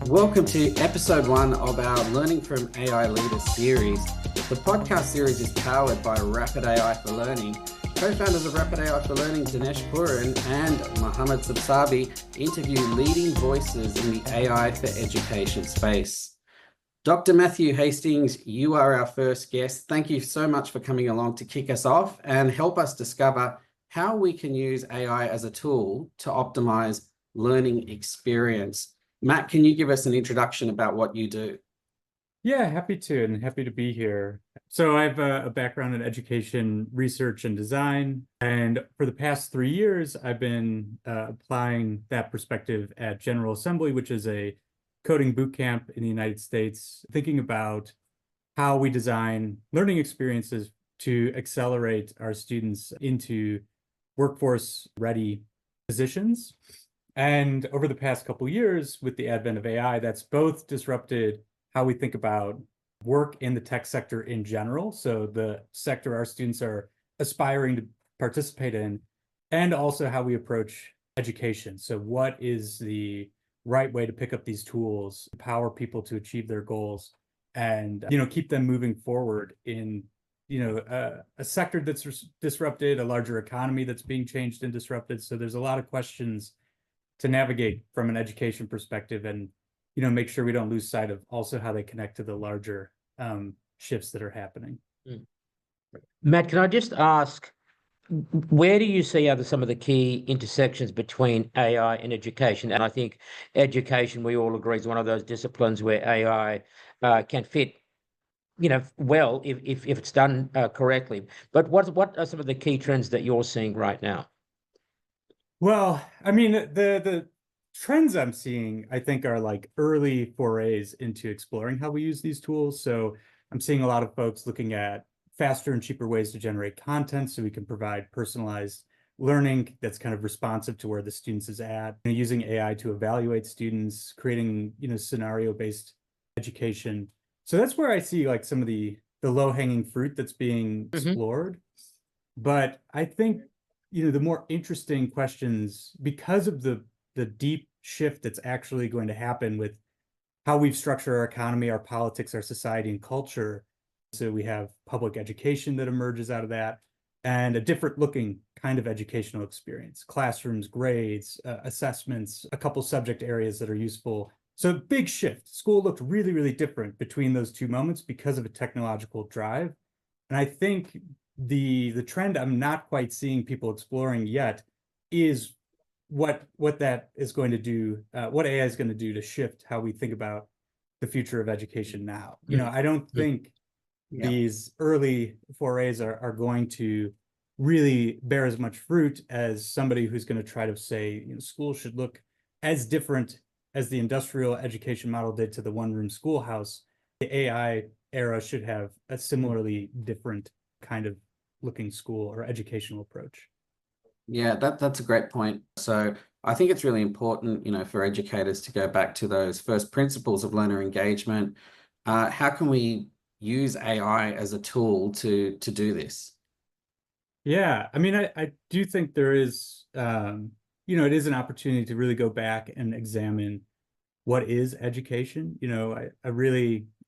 Welcome to episode 1 of our Learning from AI Leaders series. The podcast series is powered by Rapid AI for Learning. Co-founders of Rapid AI for Learning, Dinesh, Poorun, and Mohammed Sabsabi interview leading voices in the AI for education space. Dr. Matthew Hastings, you are our first guest. Thank you so much for coming along to kick us off and help us discover how we can use AI as a tool to optimize learning experience. Matt, can you give us an introduction about what you do? Yeah, happy to, and happy to be here. So I have a background in education, research, and design. And for the past 3 years, I've been applying that perspective at General Assembly, which is a coding boot camp in the United States, thinking about how we design learning experiences to accelerate our students into workforce-ready positions. And over the past couple of years, with the advent of AI, that's both disrupted how we think about work in the tech sector in general. So the sector our students are aspiring to participate in, and also how we approach education. So what is the right way to pick up these tools, empower people to achieve their goals, and keep them moving forward in a sector that's disrupted, a larger economy that's being changed and disrupted. So there's a lot of questions to navigate from an education perspective, and make sure we don't lose sight of also how they connect to the larger shifts that are happening. Matt, can I just ask, where do you see are some of the key intersections between AI and education? And I think education, we all agree, is one of those disciplines where AI can fit, well, if it's done correctly. But what are some of the key trends that you're seeing right now? Well, I mean, the trends I'm seeing, I think, are like early forays into exploring how we use these tools. So I'm seeing a lot of folks looking at faster and cheaper ways to generate content so we can provide personalized learning that's kind of responsive to where the students is at, using AI to evaluate students, creating, scenario-based education. So that's where I see like some of the low-hanging fruit that's being explored. But I think the more interesting questions, because of the deep shift that's actually going to happen with how we've structured our economy, our politics, our society, and culture. So we have public education that emerges out of that, and a different looking kind of educational experience, classrooms, grades, assessments, a couple subject areas that are useful. So big shift. School looked really, really different between those two moments because of a technological drive. And I think the trend I'm not quite seeing people exploring yet is what that is going to do, what AI is going to do to shift how we think about the future of education now. I don't think these early forays are going to really bear as much fruit as somebody who's going to try to say, schools should look as different as the industrial education model did to the one-room schoolhouse. The AI era should have a similarly different kind of looking school or educational approach. Yeah, that's a great point. So I think it's really important, for educators to go back to those first principles of learner engagement. How can we use AI as a tool to do this? Yeah, I mean, I do think there is, it is an opportunity to really go back and examine what is education.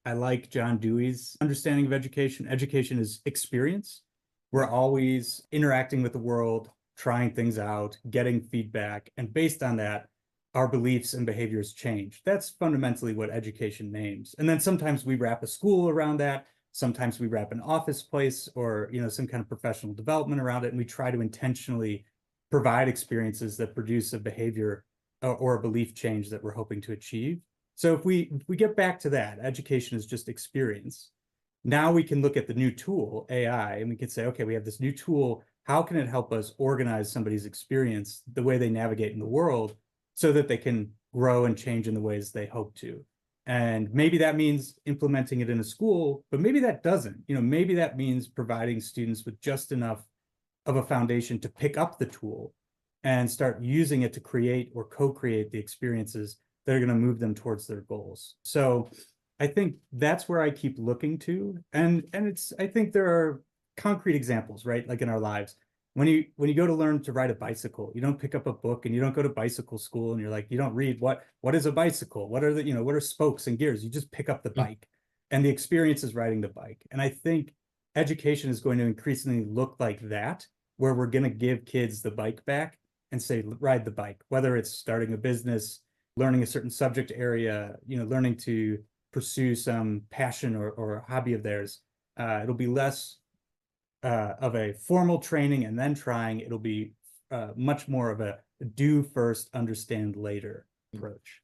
I like John Dewey's understanding of education. Education is experience. We're always interacting with the world, trying things out, getting feedback, and based on that, our beliefs and behaviors change. That's fundamentally what education names. And then sometimes we wrap a school around that. Sometimes we wrap an office place or, some kind of professional development around it. And we try to intentionally provide experiences that produce a behavior or a belief change that we're hoping to achieve. So if we get back to that, education is just experience. Now we can look at the new tool, AI, and we can say, okay, we have this new tool. How can it help us organize somebody's experience, the way they navigate in the world, so that they can grow and change in the ways they hope to? And maybe that means implementing it in a school, but maybe that doesn't. Maybe that means providing students with just enough of a foundation to pick up the tool and start using it to create or co-create the experiences that are going to move them towards their goals. So I think that's where I keep looking to. And I think there are concrete examples, right? Like in our lives. when you go to learn to ride a bicycle, you don't pick up a book and you don't go to bicycle school and you're like, you don't read what is a bicycle? What are the, what are spokes and gears? You just pick up the bike, and the experience is riding the bike. And I think education is going to increasingly look like that, where we're going to give kids the bike back and say, ride the bike, whether it's starting a business, learning a certain subject area, learning to pursue some passion or hobby of theirs. It'll be less of a formal training and then trying. It'll be much more of a do first, understand later approach.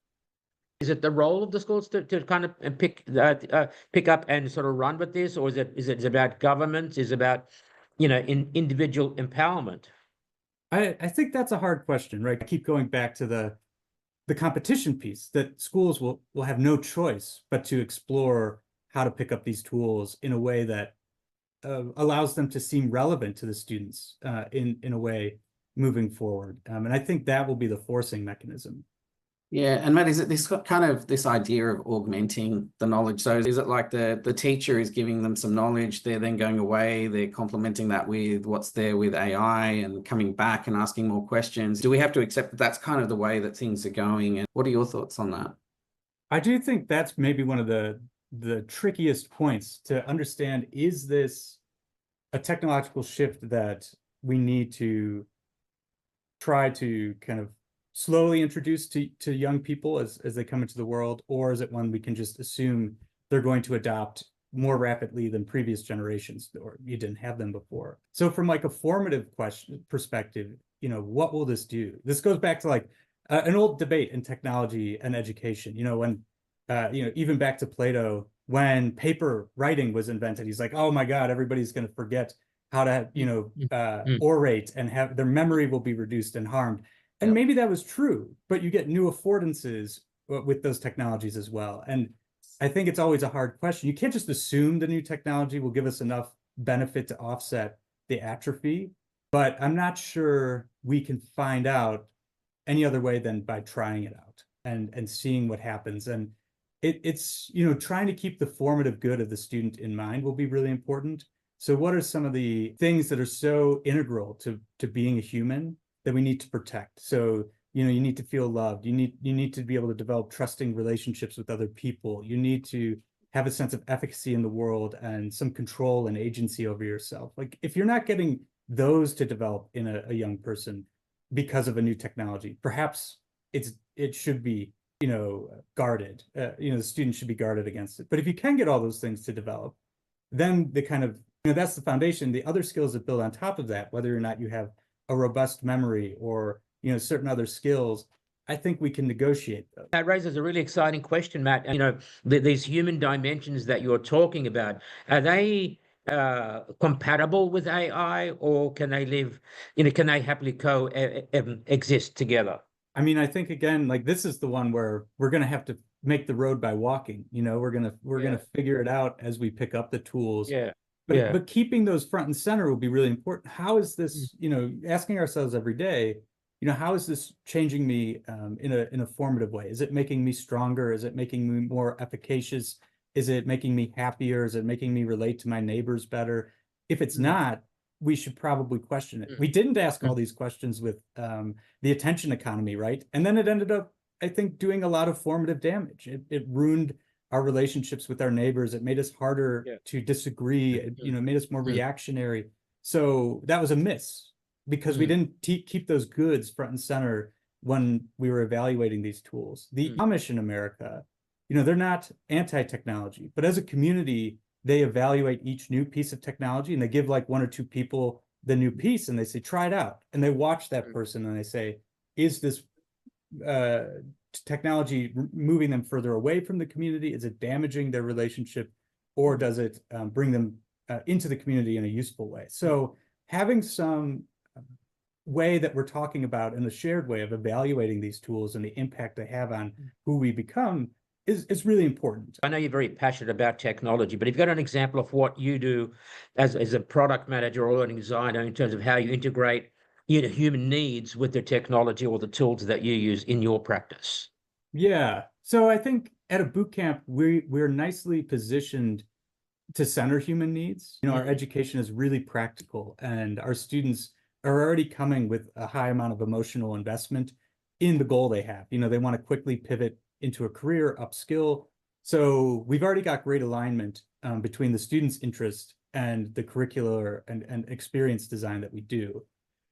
Is it the role of the schools to kind of pick up and sort of run with this, or is it about government? Is it about individual empowerment? I think that's a hard question, right? I keep going back to the competition piece, that schools will have no choice but to explore how to pick up these tools in a way that allows them to seem relevant to the students in a way moving forward. And I think that will be the forcing mechanism. Yeah, and Matt, is it this idea of augmenting the knowledge? So is it like the teacher is giving them some knowledge, they're then going away, they're complementing that with what's there with AI and coming back and asking more questions? Do we have to accept that that's kind of the way that things are going? And what are your thoughts on that? I do think that's maybe one of the trickiest points to understand. Is this a technological shift that we need to try to kind of slowly introduce to young people as they come into the world, or is it one we can just assume they're going to adopt more rapidly than previous generations, or you didn't have them before? So from like a formative perspective, what will this do? This goes back to like an old debate in technology and education. When even back to Plato, when paper writing was invented, he's like, oh my God, everybody's going to forget how to orate, and have their memory will be reduced and harmed. And maybe that was true, but you get new affordances with those technologies as well. And I think it's always a hard question. You can't just assume the new technology will give us enough benefit to offset the atrophy, but I'm not sure we can find out any other way than by trying it out and seeing what happens. And it's trying to keep the formative good of the student in mind will be really important. So what are some of the things that are so integral to being a human that we need to protect? So, you need to feel loved. You need to be able to develop trusting relationships with other people. You need to have a sense of efficacy in the world and some control and agency over yourself. Like, if you're not getting those to develop in a young person because of a new technology, perhaps it should be, guarded. The student should be guarded against it. But if you can get all those things to develop, then the kind of, that's the foundation. The other skills that build on top of that, whether or not you have a robust memory or certain other skills, I think we can negotiate those. That raises a really exciting question, Matt. These human dimensions that you're talking about, are they compatible with AI, or can they live, can they happily exist together? I mean, I think again, like, this is the one where we're going to have to make the road by walking. We're gonna figure it out as we pick up the tools. But keeping those front and center will be really important. How is this, asking ourselves every day, how is this changing me in a formative way? Is it making me stronger? Is it making me more efficacious? Is it making me happier? Is it making me relate to my neighbors better? If it's not, we should probably question it. We didn't ask all these questions with the attention economy, right? And then it ended up, I think, doing a lot of formative damage. It ruined our relationships with our neighbors. It made us harder to disagree. It, made us more reactionary. So that was a miss, because we didn't keep those goods front and center when we were evaluating these tools. The Amish in America, they're not anti-technology, but as a community, they evaluate each new piece of technology, and they give like one or two people the new piece, and they say, try it out. And they watch that person and they say, is this technology moving them further away from the community? Is it damaging their relationship, or does it bring them into the community in a useful way? So having some way that we're talking about, in a shared way of evaluating these tools and the impact they have on who we become is really important. I know you're very passionate about technology, but if you've got an example of what you do as a product manager or learning designer in terms of how you integrate human needs with the technology or the tools that you use in your practice. Yeah. So I think at a boot camp, we're nicely positioned to center human needs. Our education is really practical, and our students are already coming with a high amount of emotional investment in the goal they have. They want to quickly pivot into a career, upskill. So we've already got great alignment between the student's interest and the curricular and experience design that we do.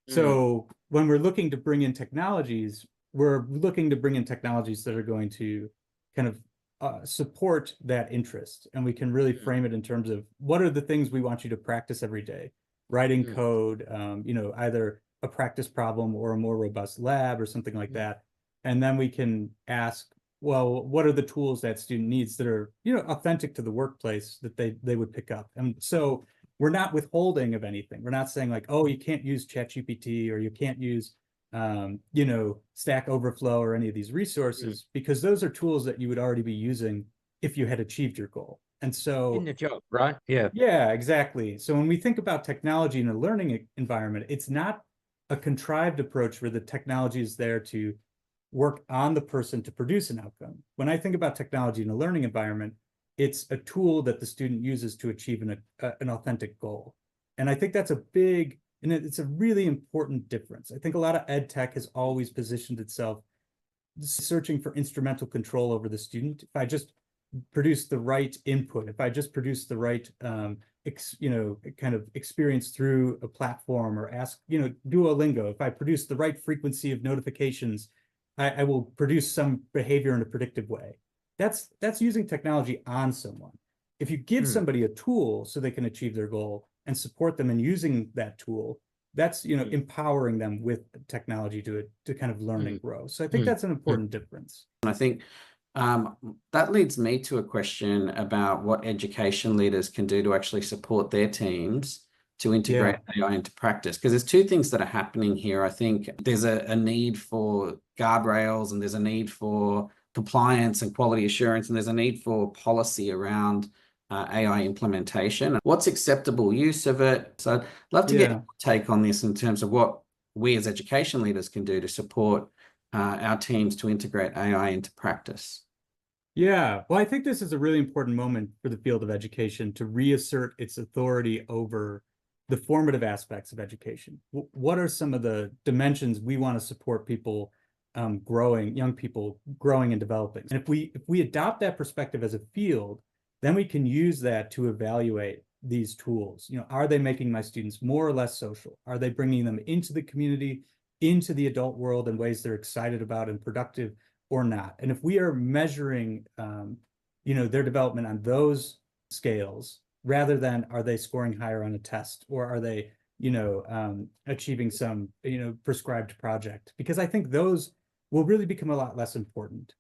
So when we're looking to bring in technologies, we're looking to bring in technologies that are going to kind of support that interest. And we can really frame it in terms of what are the things we want you to practice every day. Writing code, either a practice problem or a more robust lab or something like that. And then we can ask, well, what are the tools that student needs that are, authentic to the workplace that they would pick up? And so we're not withholding of anything. We're not saying like, oh, you can't use ChatGPT or you can't use, Stack Overflow or any of these resources, because those are tools that you would already be using if you had achieved your goal. And so in the job, right? Yeah. Yeah, exactly. So when we think about technology in a learning environment, it's not a contrived approach where the technology is there to work on the person to produce an outcome. When I think about technology in a learning environment, it's a tool that the student uses to achieve an authentic goal. And I think that's it's a really important difference. I think a lot of ed tech has always positioned itself searching for instrumental control over the student. If I just produce the right input, if I just produce the right, kind of experience through a platform or ask, Duolingo, if I produce the right frequency of notifications, I will produce some behavior in a predictive way. That's using technology on someone. If you give somebody a tool so they can achieve their goal and support them in using that tool, that's, empowering them with technology to kind of learn and grow. So I think that's an important difference. And I think that leads me to a question about what education leaders can do to actually support their teams to integrate AI into practice. Because there's two things that are happening here. I think there's a need for guardrails, and there's a need for compliance and quality assurance, and there's a need for policy around AI implementation. What's acceptable use of it? So I'd love to get your take on this in terms of what we as education leaders can do to support our teams to integrate AI into practice. Yeah, well, I think this is a really important moment for the field of education to reassert its authority over the formative aspects of education. What are some of the dimensions we want to support people young people growing and developing? And if we adopt that perspective as a field, then we can use that to evaluate these tools. Are they making my students more or less social? Are they bringing them into the community, into the adult world in ways they're excited about and productive, or not? And if we are measuring, their development on those scales, rather than are they scoring higher on a test, or are they, achieving some, prescribed project, because I think those will really become a lot less important.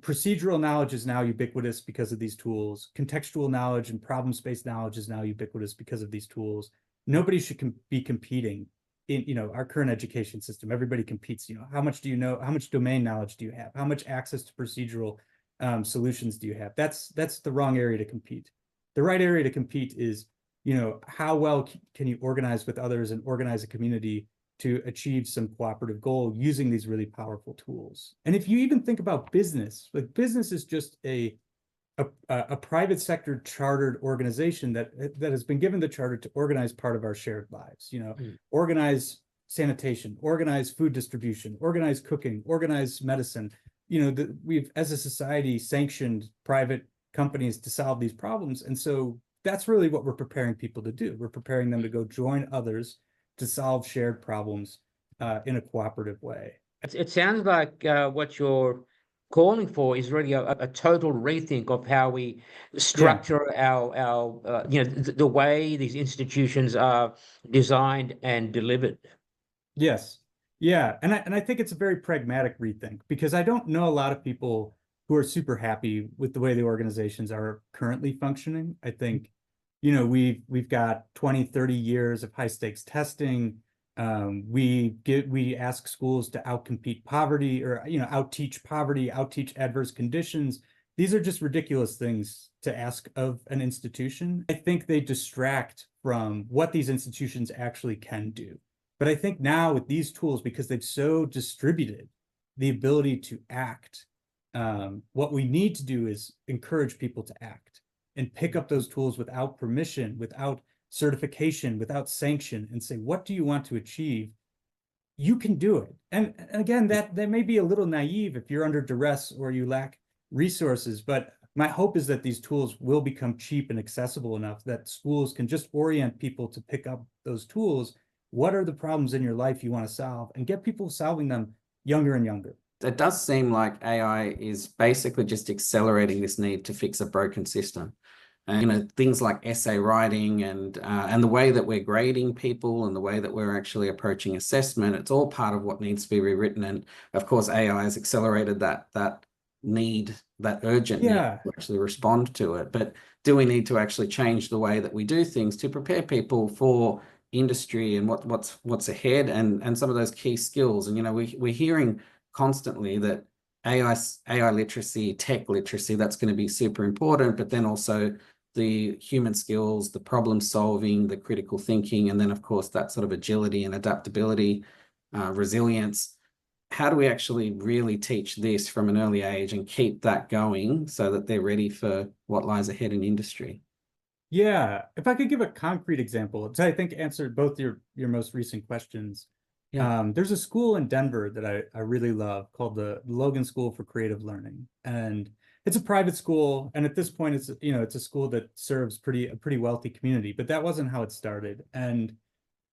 Procedural knowledge is now ubiquitous because of these tools. Contextual knowledge and problem-based knowledge is now ubiquitous because of these tools. Nobody should be competing in our current education system. Everybody competes. How much do you know? How much domain knowledge do you have? How much access to procedural solutions do you have? That's the wrong area to compete. The right area to compete is, how well can you organize with others and organize a community to achieve some cooperative goal using these really powerful tools. And if you even think about business, like business is just a private sector chartered organization that has been given the charter to organize part of our shared lives, organize sanitation, organize food distribution, organize cooking, organize medicine. We've, as a society, sanctioned private companies to solve these problems. And so that's really what we're preparing people to do. We're preparing them to go join others to solve shared problems in a cooperative way. It sounds like what you're calling for is really a total rethink of how we structure our the way these institutions are designed and delivered. Yes. Yeah. And I think it's a very pragmatic rethink, because I don't know a lot of people who are super happy with the way the organizations are currently functioning. I think, we've got 20, 30 years of high stakes testing. We ask schools to outcompete poverty, or, outteach poverty, outteach adverse conditions. These are just ridiculous things to ask of an institution. I think they distract from what these institutions actually can do. But I think now with these tools, because they've so distributed the ability to act, what we need to do is encourage people to act and pick up those tools without permission, without certification, without sanction, and say, what do you want to achieve? You can do it. And again, that may be a little naive if you're under duress or you lack resources, but my hope is that these tools will become cheap and accessible enough that schools can just orient people to pick up those tools. What are the problems in your life you want to solve, and get people solving them younger and younger. It does seem like AI is basically just accelerating this need to fix a broken system. And things like essay writing and the way that we're grading people and the way that we're actually approaching assessment, it's all part of what needs to be rewritten. And of course, AI has accelerated that need, that urgent need to actually respond to it. But do we need to actually change the way that we do things to prepare people for industry and what's ahead and some of those key skills? And we're hearing constantly that AI literacy, tech literacy, that's going to be super important, but then also the human skills, the problem solving, the critical thinking, and then of course that sort of agility and adaptability, resilience. How do we actually really teach this from an early age and keep that going so that they're ready for what lies ahead in industry? Yeah, if I could give a concrete example, to I think answered both your most recent questions. Yeah. There's a school in Denver that I really love called the Logan School for Creative Learning, and it's a private school. And at this point, it's a school that serves a pretty wealthy community. But that wasn't how it started. And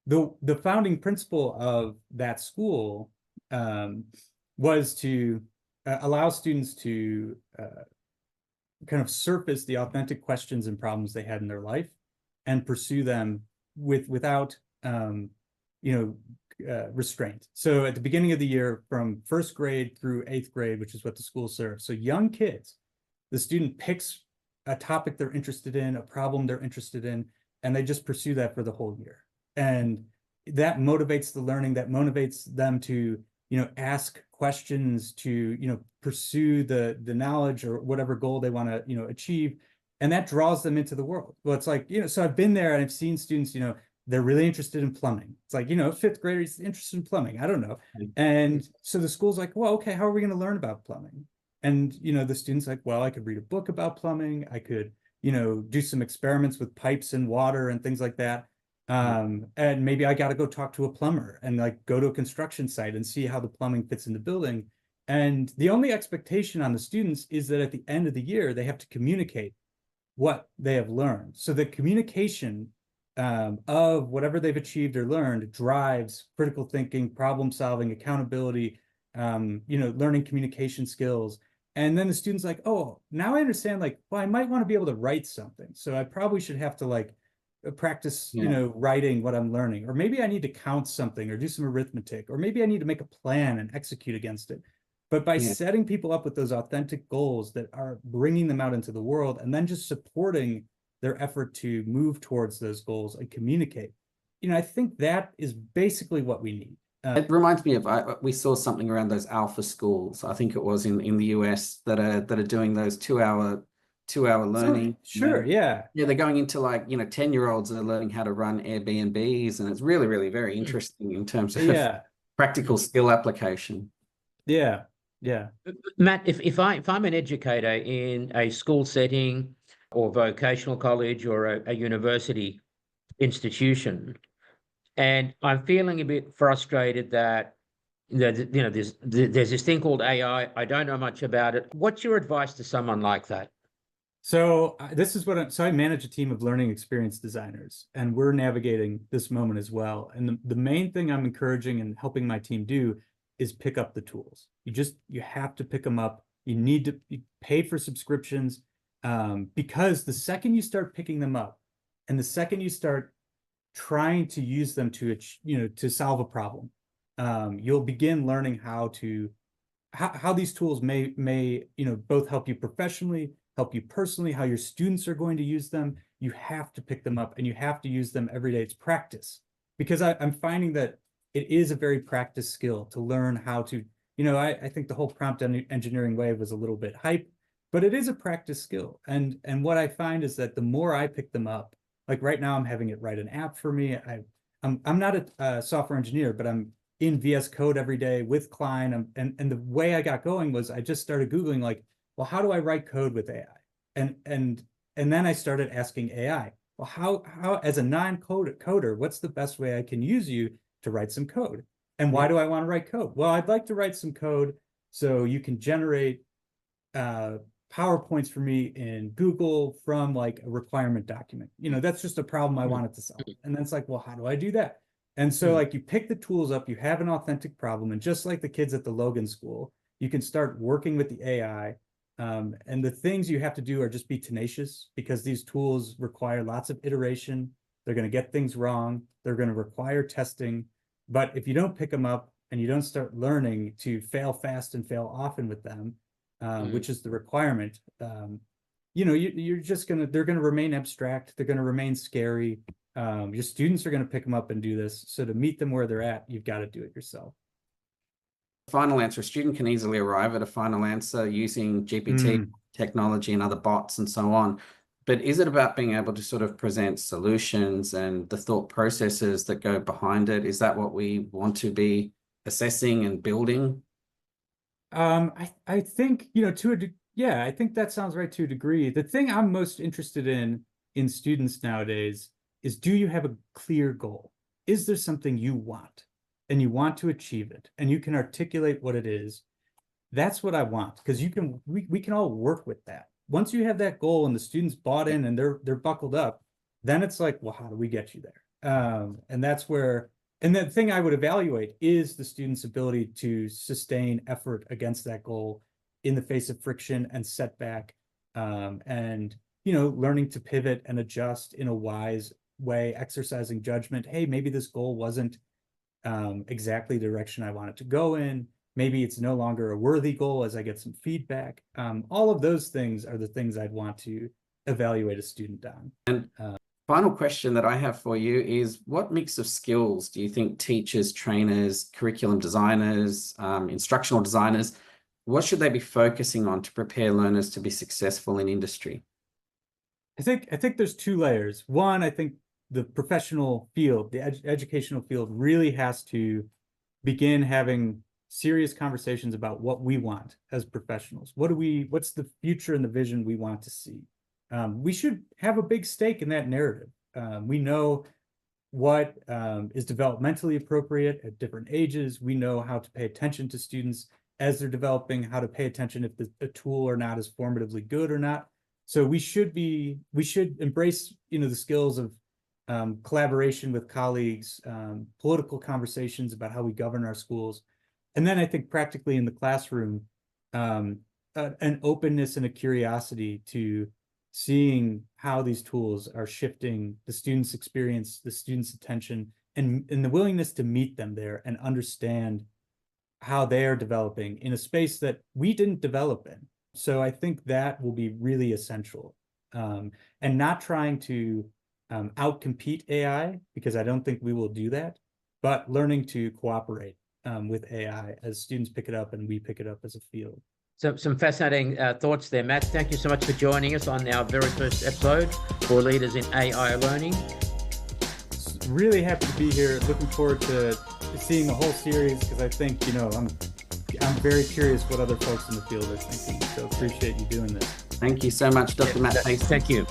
the founding principle of that school was to allow students to kind of surface the authentic questions and problems they had in their life and pursue them without restraint. So at the beginning of the year, from first grade through 8th grade, which is what the school serves, so young kids, the student picks a topic they're interested in, a problem they're interested in, and they just pursue that for the whole year. And that motivates the learning, that motivates them to ask questions, to pursue the knowledge or whatever goal they want to achieve, and that draws them into the world. Well, it's like, so I've been there and I've seen students, they're really interested in plumbing. It's like, 5th graders interested in plumbing. I don't know. And so the school's like, well, okay, how are we going to learn about plumbing? And, the student's like, well, I could read a book about plumbing. I could, do some experiments with pipes and water and things like that. And maybe I got to go talk to a plumber and like go to a construction site and see how the plumbing fits in the building. And the only expectation on the students is that at the end of the year, they have to communicate what they have learned. So the communication of whatever they've achieved or learned drives critical thinking, problem solving, accountability, learning communication skills. And then the student's like, oh, now I understand, like, well, I might want to be able to write something. So I probably should have to like practice, writing what I'm learning, or maybe I need to count something or do some arithmetic, or maybe I need to make a plan and execute against it. But by setting people up with those authentic goals that are bringing them out into the world, and then just supporting their effort to move towards those goals and communicate, I think that is basically what we need. It reminds me of we saw something around those alpha schools. I think it was in the US that are doing those 2-hour learning. Sure, yeah, they're going into like 10-year-olds that are learning how to run Airbnbs, and it's really, really very interesting in terms of practical skill application. Yeah. Matt, if I'm an educator in a school setting or vocational college or a university institution, and I'm feeling a bit frustrated that there's this thing called AI. I don't know much about it. What's your advice to someone like that? So this is so I manage a team of learning experience designers, and we're navigating this moment as well. And the main thing I'm encouraging and helping my team do is pick up the tools. You have to pick them up. You need to pay for subscriptions, because the second you start picking them up, and the second you start trying to use them to solve a problem, you'll begin learning how these tools may both help you professionally, help you personally, how your students are going to use them. You have to pick them up and you have to use them every day. It's practice, because I'm finding that it is a very practice skill to learn how to, I think the whole prompt engineering wave was a little bit hype, but it is a practice skill. And what I find is that the more I pick them up, like right now I'm having it write an app for me. I'm not a software engineer, but I'm in VS Code every day with Klein. And the way I got going was I just started Googling, like, well, how do I write code with AI? And then I started asking AI, well, how as a non-coder, what's the best way I can use you to write some code? And why do I want to write code? Well, I'd like to write some code so you can generate PowerPoints for me in Google from like a requirement document. That's just a problem I wanted to solve. And then it's like, well, how do I do that? And so like you pick the tools up, you have an authentic problem. And just like the kids at the Logan School, you can start working with the AI. And the things you have to do are just be tenacious, because these tools require lots of iteration. They're going to get things wrong. They're going to require testing. But if you don't pick them up and you don't start learning to fail fast and fail often with them, which is the requirement, you're just they're going to remain abstract. They're going to remain scary. Your students are going to pick them up and do this. So to meet them where they're at, you've got to do it yourself. Final answer. A student can easily arrive at a final answer using GPT technology and other bots and so on. But is it about being able to sort of present solutions and the thought processes that go behind it? Is that what we want to be assessing and building? I think, I think that sounds right to a degree. The thing I'm most interested in students nowadays is, do you have a clear goal? Is there something you want and you want to achieve it and you can articulate what it is? That's what I want, because we can all work with that. Once you have that goal and the students bought in and they're buckled up, then it's like, well, how do we get you there? And that's where, and the thing I would evaluate is the student's ability to sustain effort against that goal in the face of friction and setback, and learning to pivot and adjust in a wise way, exercising judgment. Hey, maybe this goal wasn't exactly the direction I want it to go in. Maybe it's no longer a worthy goal as I get some feedback. All of those things are the things I'd want to evaluate a student on. And final question that I have for you is, what mix of skills do you think teachers, trainers, curriculum designers, instructional designers, what should they be focusing on to prepare learners to be successful in industry? I think there's two layers. One, I think the professional field, the educational field, really has to begin having serious conversations about what we want as professionals. What's the future and the vision we want to see? We should have a big stake in that narrative. We know what is developmentally appropriate at different ages. We know how to pay attention to students as they're developing, how to pay attention if the tool or not is formatively good or not. So we should embrace, the skills of collaboration with colleagues, political conversations about how we govern our schools. And then I think practically in the classroom, an openness and a curiosity to seeing how these tools are shifting the student's experience, the student's attention, and the willingness to meet them there and understand how they are developing in a space that we didn't develop in. So I think that will be really essential, and not trying to outcompete AI, because I don't think we will do that, but learning to cooperate with AI as students pick it up and we pick it up as a field. So some fascinating thoughts there, Matt. Thank you so much for joining us on our very first episode for Leaders in AI Learning. Really happy to be here. Looking forward to seeing a whole series, because I think, I'm very curious what other folks in the field are thinking. So appreciate you doing this. Thank you so much, Dr. Matt Hastings. Thank you.